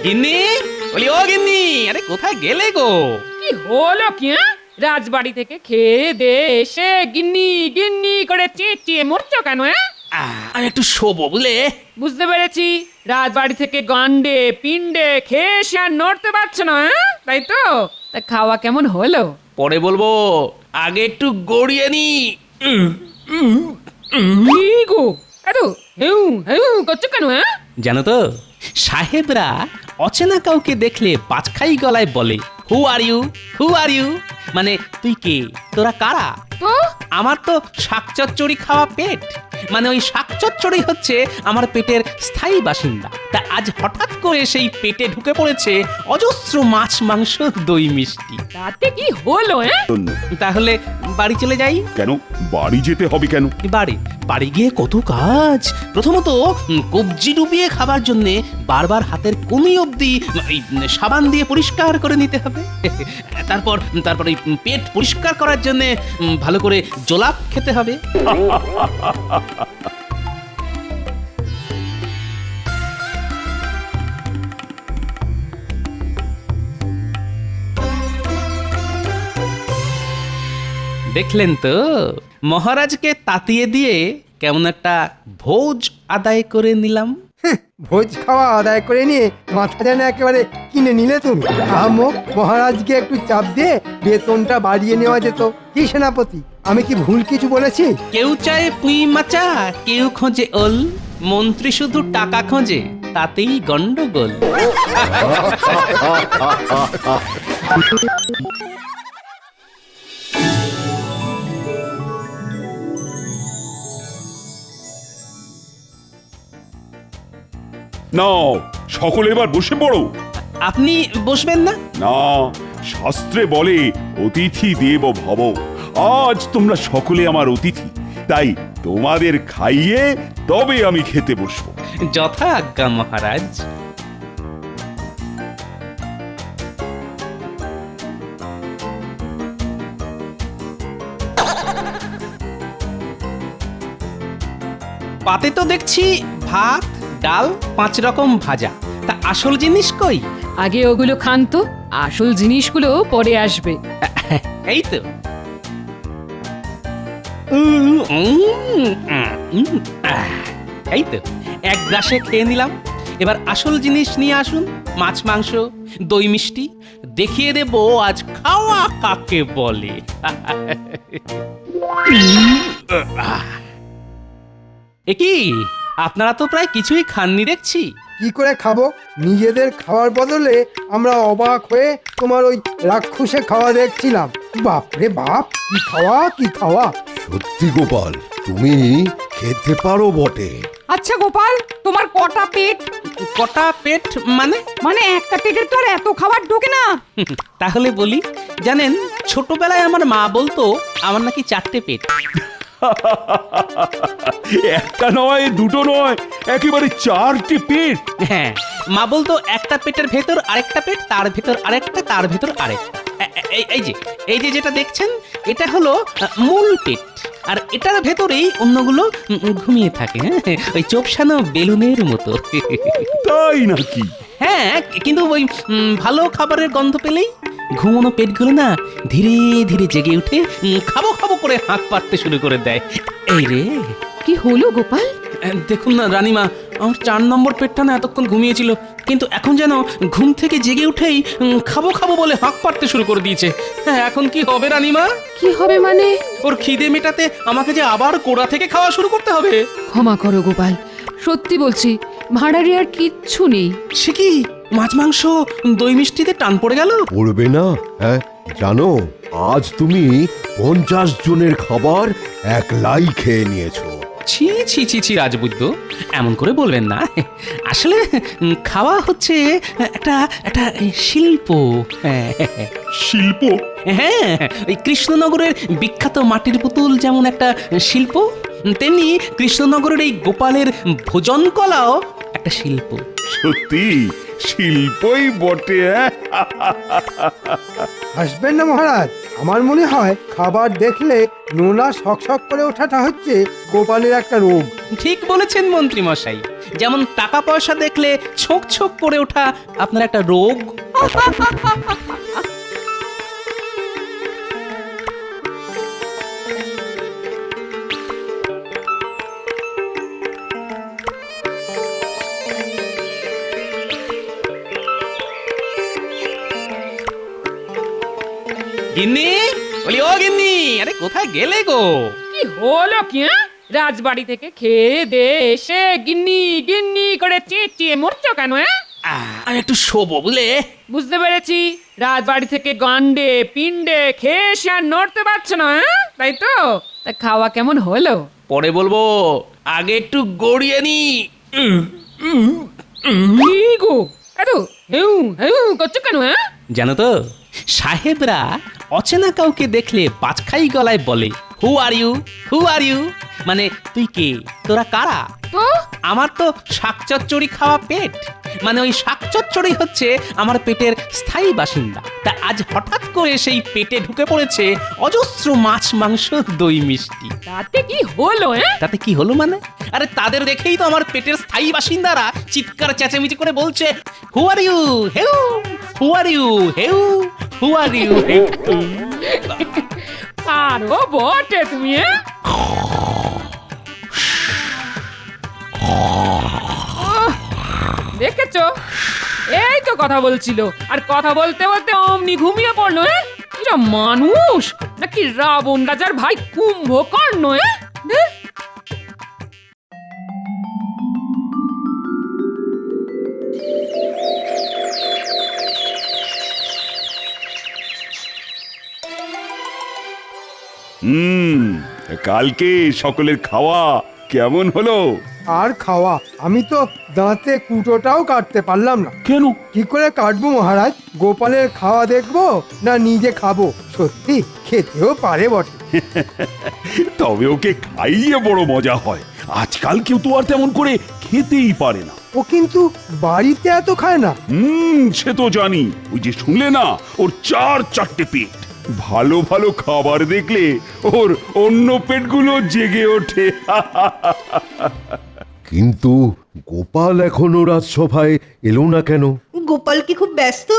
গিন্নি, বলি ও গিন্নি, আরে কোথায় গেলে গো? কি হলো কি হ্যাঁ? রাজবাড়ি থেকে খেয়ে দে এসে গিন্নি গিন্নি করে চেঁচিয়ে মরছো কেন হ্যাঁ? আমি একটু শোবো বুঝলে। বুঝতে পেরেছি, রাজবাড়ি থেকে গান্ডে পিণ্ডে খেয়ে এসে আর নড়তে পারছো না হ্যাঁ? তাই তো? তা খাওয়া কেমন হলো? পরে বলবো, আগে একটু গড়িয়ে নি। কি গো এত হেউ হেউ করছো কেন হ্যাঁ? জানো তো, সাহেবরা অচেনা কাউকে দেখলে বাজখাই গলায় বলে, হু are you, who are you, মানে তুই কে, তোরা কারা? তো আমার তো শাকচচ্চড়ি খাওয়া পেট, মানে ওই শাকচচ্চড়ি হচ্ছে আমার পেটের স্থায়ী বাসিন্দা। তা আজ হঠাৎ করে সেই পেটে ঢুকে পড়েছে অজস্র মাছ মাংস দই মিষ্টি। তাতে কি হলো হ্যাঁ? তাহলে বাড়ি চলে যাই। কেন বাড়ি যেতে হবে কেন? বাড়ি বাড়ি গিয়ে কত কাজ। প্রথমত কবজি ডুবিয়ে খাবার জন্য বারবার হাতের কুমি অবধি এই সাবান দিয়ে পরিষ্কার করে নিতে হবে। তারপর এই পেট পরিষ্কার করার জন্য ভালো করে জোলাপ খেতে হবে। দেখলেন তো, মহারাজকে তাতিয়ে দিয়ে কেমন একটা ভোজ আদায় করে নিলাম। ভোজ খাওয়া আদায় করে নিয়ে মাথা যেন একেবারে কিনে নিলে তুমি। আহমক মহারাজকে একটু চাপ দিয়ে বেতনটা বাড়িয়ে নেওয়া যেত। কি সেনাপতি, আমি কি ভুল কিছু বলেছি? কেউ চায় পুঁই মাচা, কেউ খোঁজে ওল, মন্ত্রী শুধু টাকা খোঁজে, তাতেই গন্ডগোল। নাও সকলে এবার বসে পড়ো। আপনি বসবেন না? না, শাস্ত্রে বলে অতিথি দেব ভব। আজ তোমরা সকলে আমার অতিথি, তাই তোমাদের খাইয়ে তবে আমি খেতে বসবো। যথা আজ্ঞা মহারাজ। পাতে তো দেখছি ভাত, ডাল, 5 রকম ভাজা। তা আসল জিনিস কই? আগে ওগুলো খান তো, আসল জিনিসগুলো পরে আসবে। এই তো। এই তো, এক গ্রাসে খেয়ে নিলাম। এবার আসল জিনিস নিয়ে আসুন, মাছ মাংস দই মিষ্টি, দেখিয়ে দেব আজ খাওয়া কাকে বলে। এ কি, আপনারা তো প্রায় কিছুই খাননি দেখছি। কি করে খাবো? নিজেদের খাওয়ার বদলে আমরা অবাক হয়ে তোমার ওই রাক্ষসে খাওয়া দেখছিলাম। বাপ রে বাপ, কি খাওয়া কি খাওয়া! সত্যি গোপাল, তুমি খেতে পারো বটে। আচ্ছা গোপাল, তোমার কটা পেট? কটা পেট মানে? মানে একটা পেটের তো আর এত খাবার ঢোকে না। তাহলে বলি, জানেন ছোটবেলায় আমার মা বলতো আমার নাকি 4টে পেট। একটা নয়, দুটো নয়, একেবারে 4টে পেট। হ্যাঁ, মা বলতো একটা পেটের ভেতর আরেকটা পেট, তার ভেতর আরেকটা, তার ভেতর আরেকটা। এই যে যেটা দেখছেন, এটা হলো মূল পেট, আর এটার ভেতরেই অন্যগুলো ঘুমিয়ে থাকে। হ্যাঁ, ওই চোপসানো বেলুনের মতো। তাই নাকি? হ্যাঁ, কিন্তু ওই ভালো খাবারের গন্ধ পেলেই ঘুমোনো পেটগুলো না ধীরে ধীরে জেগে উঠে খাবো খাবো করে হাঁক পাড়তে শুরু করে দেয়। এই রে, কি হলো গোপাল? দেখুন না রানীমা, আমার 4 নম্বর পেটটা না এতক্ষণ ঘুমিয়েছিল, কিন্তু এখন যেন ঘুম থেকে জেগে উঠেই খাবো খাবো বলে হাঁক পাড়তে শুরু করে দিয়েছে। হ্যাঁ, এখন কি হবে রানীমা? কি হবে মানে? ওর খিদে মেটাতে আমাকে যে আবার কোড়া থেকে খাওয়া শুরু করতে হবে। ক্ষমা করো গোপাল, সত্যি বলছি, ভাঁড়ারে আর কিচ্ছু নেই। সে কি, মাছ মাংস দই মিষ্টিতে টান পড়ে গেল? পড়বে না? হ্যাঁ, জানো আজ তুমি 50 জনের খাবার একলাই খেয়ে নিয়েছো। ছি ছি ছি ছি রাজবৈদ্য, এমন করে বলবেন না। আসলে খাওয়া হচ্ছে একটা একটা শিল্প। শিল্প? হ্যাঁ, ওই কৃষ্ণনগরের বিখ্যাত মাটির পুতুল যেমন একটা শিল্প, তেমনি কৃষ্ণনগরের এই গোপালের ভোজন কলাও একটা শিল্প। সত্যি শিল্পই বটে। হাসবেন না মহারাজ, আমার মনে হয় খাবার দেখলে নোনা শক শক করে ওঠাটা হচ্ছে গোপালের একটা রোগ। ঠিক বলেছেন মন্ত্রী মশাই, যেমন টাকা পয়সা দেখলে ছোক ছোক করে ওঠা আপনার একটা রোগ। গিন্নি, বলি ও গিন্নি, আরে কোথায় গেলে গো? কি হলো কি হ্যাঁ? রাজবাড়ি থেকে খেয়ে দে এসে গিন্নি গিন্নি করে চেঁচিয়ে মরছো কেন হ্যাঁ? আমি একটু শোবো বুঝলে। বুঝতে পেরেছি, রাজবাড়ি থেকে গন্ডে পিণ্ডে খেয়ে এসে আর নড়তে পারছো না হ্যাঁ? তাই তো? তা খাওয়া কেমন হলো? পরে বলবো, আগে একটু গড়িয়ে নি। কি গো এত হেউ হেউ করছো কেন হ্যাঁ? জানো তো, সাহেবরা অচেনা কাউকে দেখলে বাজখাই গলায় বলে, হু are you, who are you, মানে তুই কে, তোরা কারা? তো আমার তো শাকচচ্চড়ি খাওয়া পেট, মানে ওই শাকচচ্চড়ি হচ্ছে আমার পেটের স্থায়ী বাসিন্দা। তা আজ হঠাৎ করে সেই পেটে ঢুকে পড়েছে অজস্র মাছ মাংস দই মিষ্টি। তাতে কি হলো হ্যাঁ? তাতে কি হলো মানে? আরে তাদের দেখেই তো আমার পেটের স্থায়ী বাসিন্দারা চিৎকার চেঁচামেচি করে বলছে, who are you hey, who are you hey, who are you hey. আরো বটে তুমি হ্যাঁ? দেখেছো, এই তো কথা বলছিল, আর কথা বলতে বলতে অমনি ঘুমিয়ে পড়লো হ্যাঁ? এরা মানুষ নাকি রাবণ রাজার ভাই কুম্ভকর্ণ হ্যাঁ? ধুর। হুম, কালকে সকলের খাওয়া কেমন হলো? আর খাওয়া, আমি তো দাঁতে কুটোটাও কাটতে পারলাম না। কেন? কি করে কাটবো মহারাজ? গোপালের খাওয়া দেখবো না নিজে খাবো? সত্যি খেতেও পারে বটে। তবে ওকে খাইয়ে বড় মজা হয়। আজকাল কেউ তো আর তেমন করে খেতেই পারে না। ও কিন্তু বাড়িতে এত খায় না। সে তো জানি। ওই যে শুনলে না, ওর চারটে পেট। ভালো ভালো খাবার দেখলে ওর অন্য পেটগুলো জেগে ওঠে। কিন্তু গোপাল এখনো রাজসভায় এলো না কেন? গোপাল কি খুব ব্যস্ত?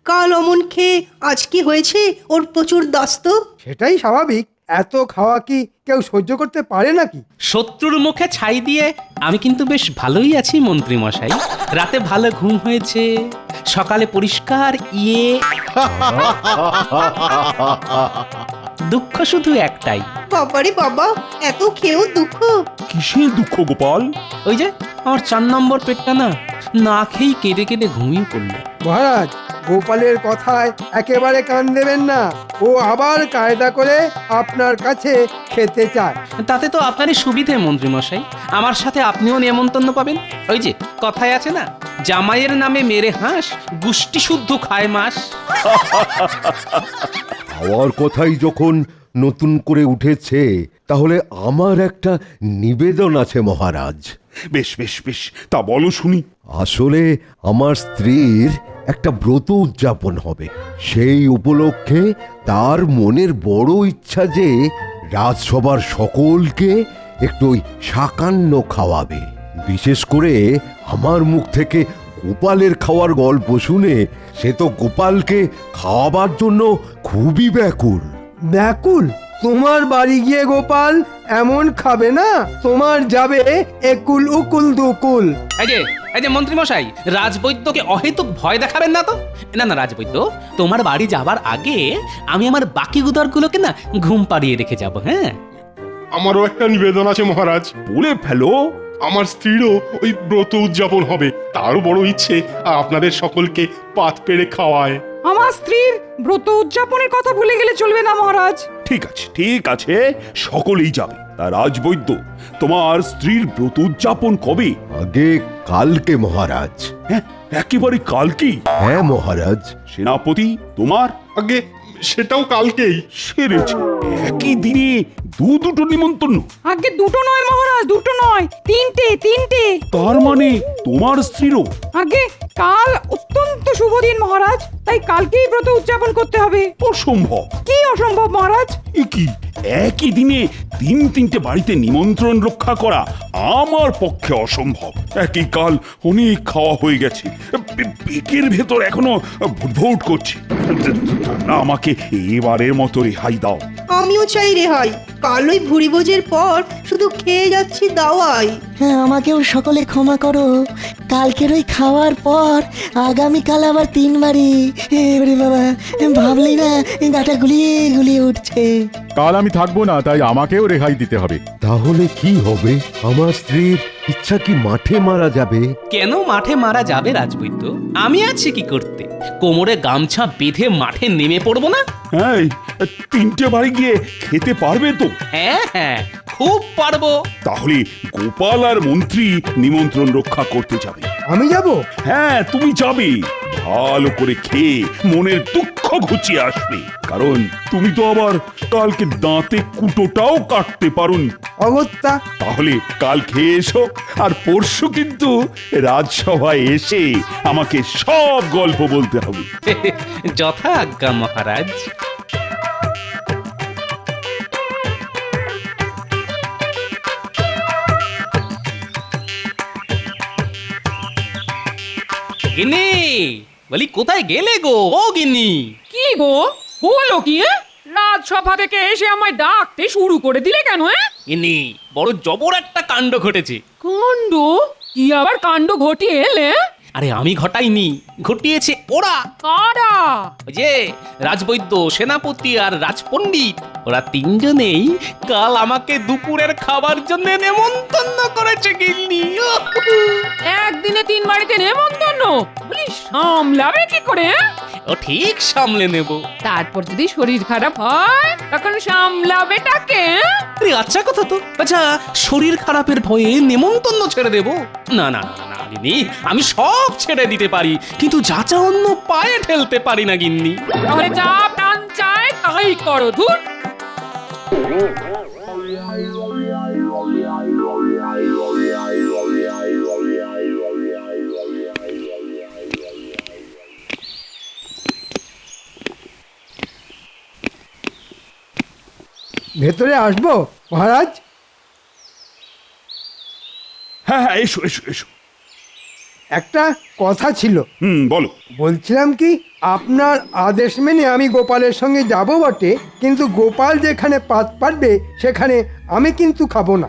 কাল অমন খেয়ে আজ কি হয়েছে ওর প্রচুর দাস্ত। সেটাই স্বাভাবিক। এত খাওয়া কি কেউ সহ্য করতে পারে নাকি? শত্রুর মুখে ছাই দিয়ে আমি কিন্তু বেশ ভালোই আছি মন্ত্রী মশাই। রাতে ভালো ঘুম হয়েছে, সকালে পরিষ্কার দুঃখ শুধু একটাই। বাবারে বাবা, এত খেয়েও দুঃখ? কিসের দুঃখ গোপাল? ওই যে আমার 4 নম্বর পেটটা না খেয়েই কেঁদে কেঁদে ঘুমিয়ে পড়লো। মহারাজ, গোপালের কথায় একেবারে কান দেবেন না। ও আবার কায়দা করে আপনার কাছে খেতে চায়। তাতে তো আপনারই সুবিধে মন্ত্রী মশাই, আমার সাথে আপনিও নেমন্তন্ন পাবেন। ওই যে কথায় আছে না, জামাইয়ের নামে মেরে হাঁস গুষ্টি শুদ্ধ খায় মাস। খাওয়ার কথাই যখন নতুন করে উঠেছে, তাহলে আমার একটা নিবেদন আছে মহারাজ। বেশ বেশ বেশ, তা বলো শুনি। আসলে আমার স্ত্রীর একটা ব্রত উদযাপন হবে। সেই উপলক্ষে তার মনের বড় ইচ্ছা যে রাজসভার সকলকে একটু ওই শাকান্ন খাওয়াবে। বিশেষ করে আমার মুখ থেকে গোপালের খাওয়ার গল্প শুনে সে তো গোপালকে খাওয়াবার জন্য খুবই ব্যাকুল। ব্যাকুল? তোমার বাড়ি গিয়ে গোপাল এমন খাবে না, তোমার যাবে একুল উকুল দুকুল। এই যে মন্ত্রী মশাই, রাজবৈদ্যকে অহেতুক ভয় দেখাবেন না তো। না রাজবৈদ্য, তোমার বাড়ি যাবার আগে আমি আমার বাকি গুদরগুলোকে না ঘুম পাড়িয়ে রেখে যাব। হ্যাঁ, আমারও একটা নিবেদন আছে মহারাজ। বলে ফেলো। আমার স্ত্রীরও ওই ব্রত উদযাপন হবে, তারও বড় ইচ্ছে আপনাদের সকলকে পাত পেড়ে খাওয়ায়। আমার স্ত্রীর ব্রত উদযাপনের কথা ভুলে গেলে চলবে না মহারাজ। ঠিক আছে, সকলেই যাবে। তা রাজবৈদ্য, তোমার স্ত্রীর ব্রত উদযাপন কবে? আগে কালকে মহারাজ। হ্যাঁ, একেবারে কালকেই? হ্যাঁ মহারাজ। সেনাপতি তোমার? আগে সেটাও কালকেই। সেরেছে, একই দিনে দুটো নিমন্ত্রণ। আগে দুটো নয় মহারাজ, দুটো নয়, তিনটে। তার মানে তোমার স্ত্রীরও? আগে কাল অত্যন্ত শুভ দিন মহারাজ, তাই কালকেই ব্রত উদযাপন করতে হবে। অসম্ভব। কি অসম্ভব মহারাজ? এ কি, একই দিনে তিনটে বাড়িতে নিমন্ত্রণ রক্ষা করা আমার পক্ষে অসম্ভব। একই কাল অনেক খাওয়া হয়ে গেছে, পেটের ভেতর এখনো ভুটভুট করছে। না, আমাকে এবারের মতো রেহাই দাও। আমিও চাই রেহাই। কাল ওই ভুরিভোজের পর শুধু খেয়ে যাচ্ছি দাওয়াই। হ্যাঁ, আমাকেও সকলে ক্ষমা করো। কালকের ওই খাওয়ার পর আগামীকাল আবার 3 বাড়ি। এবারে বাবা, ভাবলি না গাটা গুলিয়ে গুলিয়ে উঠছে। কাল আমি থাকবো না, তাই আমাকেও রেহাই দিতে হবে। তাহলে কি হবে? আমার স্ত্রীর ইচ্ছা কি মাঠে মারা যাবে? কেন মাঠে মারা যাবে রাজবৈদ্য? আমি আছি কি করতে? কোমরে গামছা বেঁধে মাঠে নেমে পড়বো না? হ্যাঁ, 3টে বাড়ি গিয়ে খেতে পারবে তো? হ্যাঁ হ্যাঁ, খুব পারবো। তাহলে গোপাল আর মন্ত্রী নিমন্ত্রণ রক্ষা করতে যাবে। আমি যাব? হ্যাঁ, তুমি যাবে। ভালো করে খেয়ে মনের দুঃখ ঘুচিয়ে আসবে, কারণ তুমি তো আবার কালকে দাঁতে কুটোটাও কাটতে পারোনি। অগত্যা। তাহলে কাল খেয়ে এসো, আর পরশু কিন্তু রাজসভায় এসে আমাকে সব গল্প বলতে হবে। যথা আজ্ঞা মহারাজ। গিন্নি, বলি কোথায় গেলে গো? ও গিন্নি! কি গো, হলো কি? রাজসভা থেকে এসে আমায় ডাকতে শুরু করে দিলে কেন? গিন্নি, বড় জবর একটা কাণ্ড ঘটেছে। কাণ্ড? কি আবার কাণ্ড ঘটিয়ে এলে? আরে আমি ঘটাইনি, ঘটিয়েছে ওরা। কারা? ওই যে রাজবৈদ্য, সেনাপতি আর রাজপণ্ডিত, ওরা 3জনেই কাল আমাকে দুপুরের খাবার জন্য নেমন্তন্ন করেছে গিন্নি। একদিনে 3 বাড়িতে নেমন্তন্ন? বলি সামলাবে কি করে? ও ঠিক সামলে নেব। তারপর যদি শরীর খারাপ হয় তখন সামলাবেটাকে? আরে আচ্ছা কথা তো। আচ্ছা, শরীর খারাপের ভয়ে নেমন্তন্ন ছেড়ে দেব? না না না না গিন্নি, আমি সব ছেড়ে দিতে পারি, কিন্তু যাচা অন্য পায়ে ঠেলতে পারি না গিন্নি। তাহলে যা প্রাণ চায় তাই করো। ধুর। ভেতরে আসবো মহারাজ? হ্যাঁ হ্যাঁ, এসো এসো এসো। একটা কথা ছিল। বলো। বলছিলাম কি, আপনার আদেশ মেনে আমি গোপালের সঙ্গে যাব বটে, কিন্তু গোপাল যেখানে পাত পারবে সেখানে আমি কিন্তু খাবো না।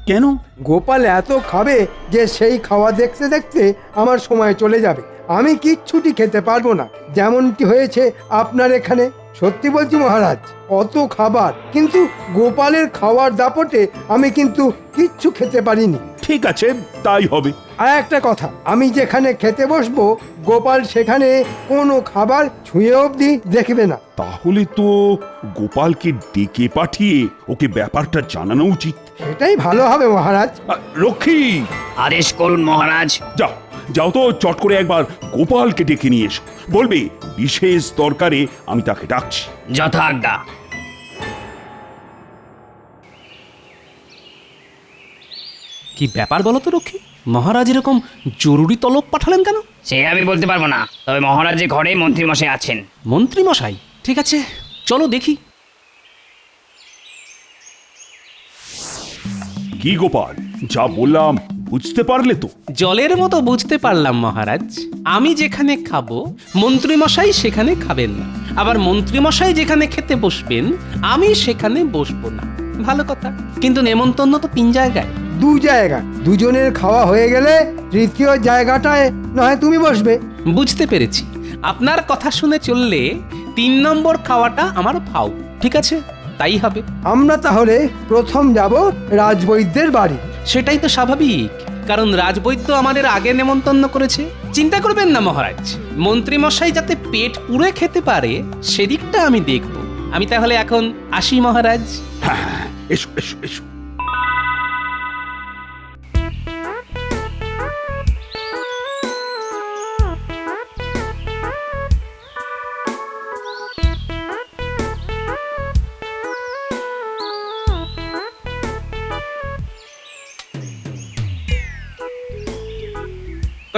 কেন? গোপাল এত খাবে যে সেই খাওয়া দেখতে দেখতে আমার সময় চলে যাবে। আমি কিচ্ছুটি খেতে পারবো না, যেমনটি হয়েছে আপনার এখানে। সত্যি বলছি মহারাজ, অত খাবার, কিন্তু গোপালের খাওয়ার দাপটে আমি কিন্তু কিচ্ছু খেতে পারিনি। ঠিক আছে, তাই হবে। আর একটা কথা, আমি যেখানে খেতে বসবো গোপাল সেখানে কোনো খাবার ছুঁয়ে অবধি দেখবে না। তাহলে তো গোপালকে ডেকে পাঠিয়ে ওকে ব্যাপারটা জানানো উচিত। সেটাই ভালো হবে মহারাজ। রক্ষী, আদেশ করুন মহারাজ। যাও যাও তো, চট করে একবার গোপালকে ডেকে নিয়ে এসো। বলবে বিশেষ দরকারে আমি তাকে ডাকছি। যথা আজ্ঞা। কি ব্যাপার বলো তো রক্ষী? মহারাজ এরকম জরুরি তলব পাঠালেন কেন? সে আমি বলতে পারবো না, তবে মহারাজের ঘরে মন্ত্রী মশাই আছেন। মন্ত্রী মশাই? ঠিক আছে, চলো দেখি। কি গোপাল, যা বললাম বুঝতে পারলে তো? জলের মতো বুঝতে পারলাম মহারাজ। আমি যেখানে খাবো মন্ত্রী মশাই সেখানে খাবেন না, আবার মন্ত্রী মশাই যেখানে খেতে বসবেন আমি সেখানে বসবো না। ভালো কথা, কিন্তু নেমন্তন্ন তো 3 জায়গায়। 2 জায়গা, দুজনের খাওয়া হয়ে গেলে তৃতীয় জায়গাটায় নয় তুমি বসবে। বুঝতে পেরেছি, আপনার কথা শুনে চললে 3 নম্বর খাওয়াটা আমার ফাও। ঠিক আছে, তাই হবে। আমরা তাহলে প্রথম যাব রাজবৈদ্যের বাড়ি। সেটাই তো স্বাভাবিক, কারণ রাজবৈদ্য আমাদের আগে নেমন্তন্ন করেছে। চিন্তা করবেন না মহারাজ, মন্ত্রী মশাই যাতে পেট পুরে খেতে পারে সেদিকটা আমি দেখব। আমি তাহলে এখন আসি মহারাজ। হ্যাঁ, এসো এসো এসো।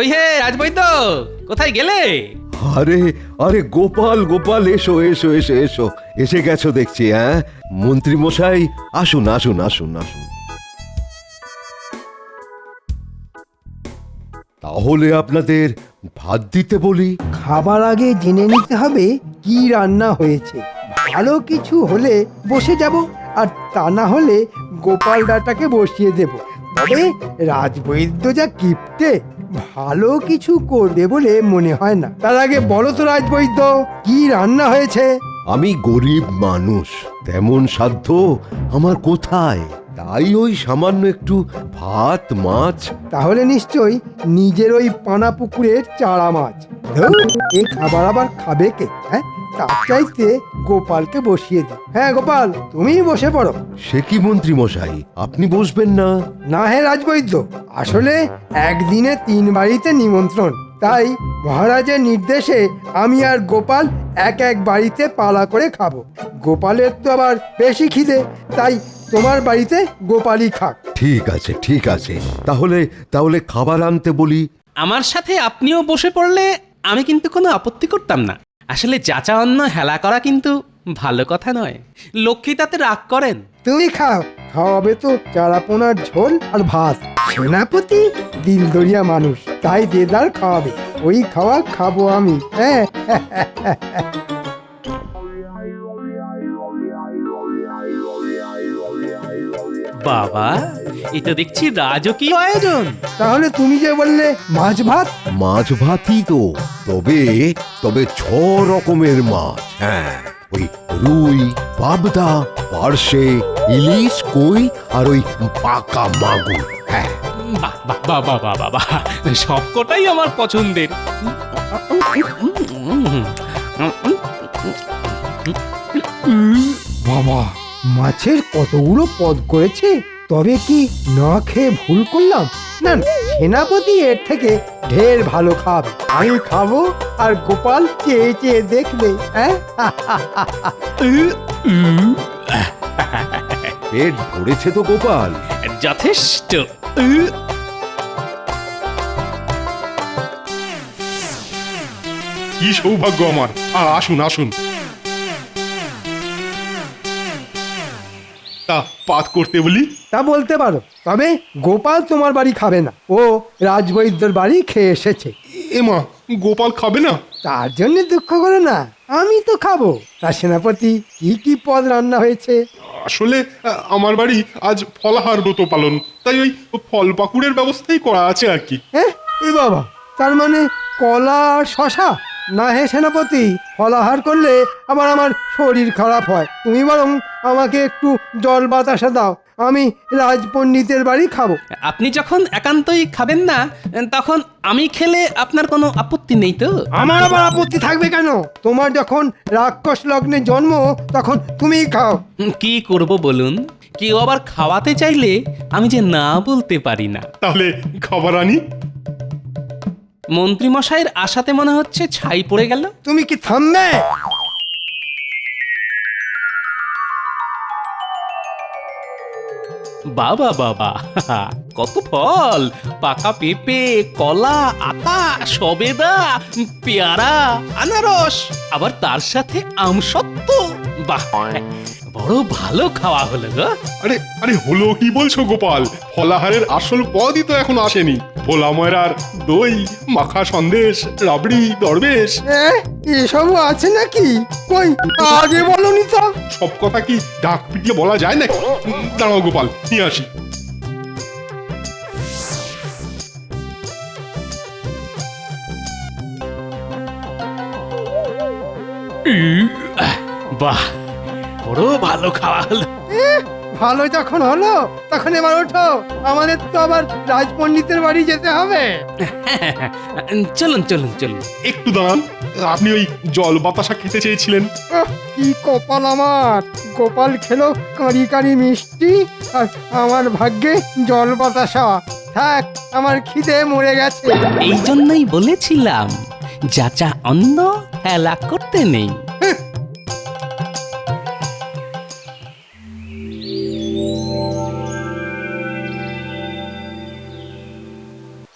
ওই হে রাজবৈদ্য, কোথায় গেলে? আরে আরে গোপাল গোপাল এসো এসো এসো এসো এসে গেছো দেখছি। হ্যাঁ মন্ত্রী মশাই, আসুন আসুন আসুন আসুন। তাহলে আপনাদের ভাত দিতে বলি। খাবার আগে জেনে নিতে হবে কি রান্না হয়েছে। ভালো কিছু হলে বসে যাব, আর তা না হলে গোপাল ডাটাকে বসিয়ে দেব। তবে রাজবৈদ্য যা কিপ্টে, ভালো কিছু করবে বলে মনে হয় না। তার আগে বলো তো রাজবৈদ্য, কি রান্না হয়েছে? আমি গরিব মানুষ, তেমন সাধ্য আমার কোথায়, তাই ওই সামান্য একটু ভাত মাছ। তাহলে নিশ্চয়ই নিজের ওই পানা পুকুরের চারা মাছ। ধুর, এ খাবার আবার খাবে কে? হ্যাঁ, তার চাইতে গোপালকে বসিয়ে দিই। হ্যাঁ গোপাল, তুমিই বসে পড়ো। সে কি মন্ত্রী মশাই, আপনি বসবেন না? না হে রাজবৈদ্য, আসলে একদিনে 3 বাড়িতে নিমন্ত্রণ, তাই মহারাজের নির্দেশে আমি আর গোপাল এক এক বাড়িতে পালা করে খাবো। গোপালের তো আবার বেশি খিদে, তাই তোমার বাড়িতে গোপালই খাক। ঠিক আছে ঠিক আছে, তাহলে তাহলে খাবার আনতে বলি। আমার সাথে আপনিও বসে পড়লে আমি কিন্তু কোনো আপত্তি করতাম না। আসলে যাচা অন্ন হেলা করা কিন্তু ভালো কথা নয়। লক্ষ্মী তাতে রাগ করেন। তুমি খাও, খাওয়াবে তো চারাপোনার ঝোল আর ভাত। সেনাপতি দিলদরিয়া মানুষ, তাই দেদার খাওয়াবে। ওই খাওয়া খাবো আমি। হ্যাঁ বাবা, এটা দেখছি রাজকীয় আয়োজন। তাহলে তুমি যে বললে মাছ ভাত? মাছ ভাতই তো, তবে তবে 6 রকমের মাছ। হ্যাঁ, ওই রুই, পাবদা, পার্শে, ইলিশ, কই আর ওই পাকা মাগুর। হ্যাঁ, বাহ বাহ বাহ বাহ বাহ বাহ বাহ, সবকটাই আমার পছন্দের। বাবা, মাছের কতগুলো পদ করেছে। তবে কি না খেয়ে ভুল করলাম? না না, সেনাপতি এর থেকে ঢের ভালো খাবে। আমি খাবো আর গোপাল চেয়ে চেয়ে দেখবে। হ্যাঁ পেট ভরেছে তো গোপাল? যথেষ্ট। কি সৌভাগ্য আমার। আসুন আসুন। তা পাত করতে বলি? তা বলতে পারো, তবে গোপাল তোমার বাড়ি খাবে না। ও রাজবৈদ্যর বাড়ি খেয়ে এসেছে। এমা, গোপাল খাবে না? তার জন্য দুঃখ করো না, আমি তো খাবো। তা সেনাপতি, কি কি পদ রান্না হয়েছে? আসলে আমার বাড়ি আজ ফলাহার ব্রত পালন, তাই ওই ফল পাকুড়ের ব্যবস্থাই করা আছে আর কি। হ্যাঁ, এ বাবা, তার মানে কলা আর শশা? না হে সেনাপতি, ফলাহার করলে আবার আমার শরীর খারাপ হয়। তুমি বরং আমাকে একটু জল বাতাসা দাও, আমি রাজপণ্ডিতের বাড়ি খাবো। আপনি যখন একান্তই খাবেন না, তখন আমি খেলে আপনার কোনো আপত্তি নেই তো? আমার আবার আপত্তি থাকবে কেন? তোমার যখন রাক্ষস লগ্নে জন্ম, তখন তুমিই খাও। কি করব বলুন? কেউ আবার খাওয়াতে চাইলে আমি যে না বলতে পারি না। তাহলে খাবার আনি? মন্ত্রী মশাইয়ের আশাতে মনে হচ্ছে ছাই পড়ে গেল। তুমি কি থামবে? বাবা বাবা, কত ফল! পাকা পেঁপে, কলা, আতা, সবেদা, পেয়ারা, আনারস, আবার তার সাথে আমসত্ত্ব। বাহ, বড় ভালো খাওয়া হলো গো। আরে আরে, হলো কি বলছো গোপাল? ফলাহারের আসল পদই তো এখন আসেনি। ভোলা ময়রার দই, মাখা সন্দেশ, রাবড়ি, দরবেশ, এসবও আছে নাকি? কই, আগে বলনি তো। সব কথা কি ঢাক পিটিয়ে বলা যায় নাকি? দাঁড়াও গোপাল, নিয়ে আসি। বাহ, বড় ভালো খাওয়া হলো। ভালো যখন হলো, তখন এবার ওঠো, আমাদের তো আবার রাজপণ্ডিতের বাড়ি যেতে হবে। চলুন চলুন চলুন। একটু দাঁড়ান, আপনি ওই জল বাতাসা খেতে চেয়েছিলেন। কি কপাল আমার! গোপাল খেলো কাঁড়ি কাঁড়ি মিষ্টি, আর আমার ভাগ্যে জল বাতাসা। থাক, আমার খিদে মরে গেছে। এই জন্যই বলেছিলাম, যাচা অন্ন হেলা করতে নেই।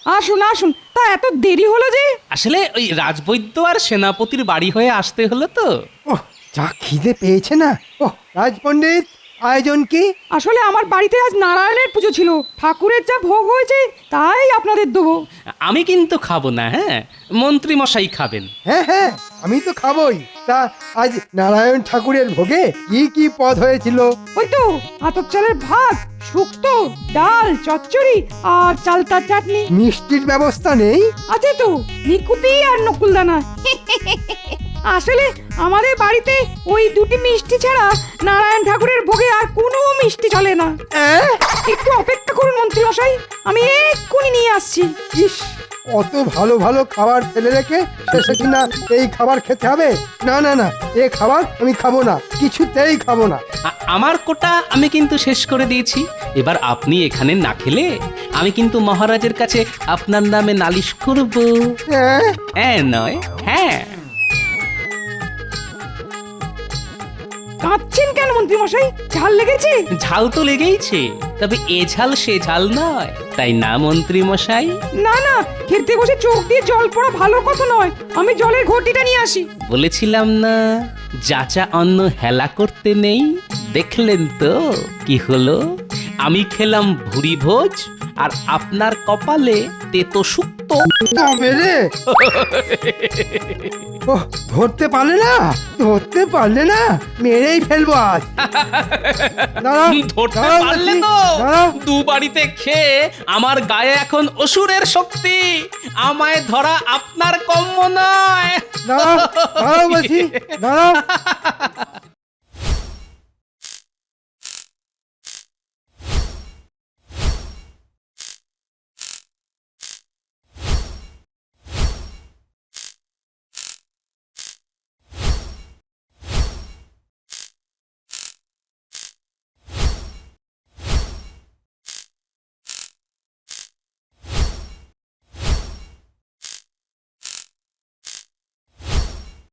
আসুন আসুন, তা এত দেরি হলো যে? আসলে ওই রাজবৈদ্য আর সেনাপতির বাড়ি হয়ে আসতে হলো তো। ওহ, যা খিদে পেয়েছে না। ওহ, রাজপণ্ডিত, আয়োজন কি? আসলে আমার বাড়িতে আজ নারায়ণের পুজো ছিল, ঠাকুরের যা ভোগ হয়েছে তাই আপনাদের দেবো। আমি কিন্তু খাবো না, হ্যাঁ, মন্ত্রী মশাই খাবেন। হ্যাঁ হ্যাঁ, আমি তো খাবই। তা আজ নারায়ণ ঠাকুরের ভোগে কি কি পদ হয়েছিল? ওই তো আতপ চালের ভাত, শুক্তো, ডাল, চচ্চড়ি আর চালতার চাটনি। মিষ্টির ব্যবস্থা নেই? আছে তো, নিকুতি আর নকুলদানা। আসলে আমাদের বাড়িতে ওই দুটি মিষ্টি ছাড়া নারায়ণ ঠাকুরের ভোগে আর কোনো মিষ্টি চলে না। একটু অপেক্ষা করুন মন্ত্রী মশাই, আমি এক্ষুনি নিয়ে আসছি। ইস, অত ভালো ভালো খাবার ফেলে রেখে শেষে কিনা এই খাবার খেতে হবে? না না না, এ খাবার আমি খাবো না, কিছুতেই খাবো না। আমার কোটা আমি কিন্তু শেষ করে দিয়েছি। এবার আপনি এখানে না খেলে আমি কিন্তু মহারাজের কাছে আপনার নামে নালিশ করব। হ্যাঁ নয় হ্যাঁ। কাঁদছেন কেন মন্ত্রী মশাই? ঝাল লেগেছে? ঝাল তো লেগেইছে, তবে এ ঝাল সে ঝাল নয়, তাই না মন্ত্রী মশাই? না না, খেতে বসে চোখ দিয়ে জল পড়া ভালো কথা নয়। আমি জলের ঘটিটা নিয়ে আসি। বলেছিলাম না যাচা অন্ন হেলা করতে নেই। দেখলেন তো কি হলো? আমি খেলাম ভুরি ভোজ আর আপনার কপালে তেতো শুক্তো। তবে রে, ওহ, ধরতে পারলে না, ধরতে পারলে না, মেরেই ফেলবো আজ। দাঁড়াও, ধরতে দাঁড়াও পারলে বলছি, তো দাঁড়াও। দু বাড়িতে খেয়ে আমার গায়ে এখন অসুরের শক্তি। আমায় ধরা আপনার কম্য নয়। দাঁড়াও, দাঁড়াও বলছি, দাঁড়াও।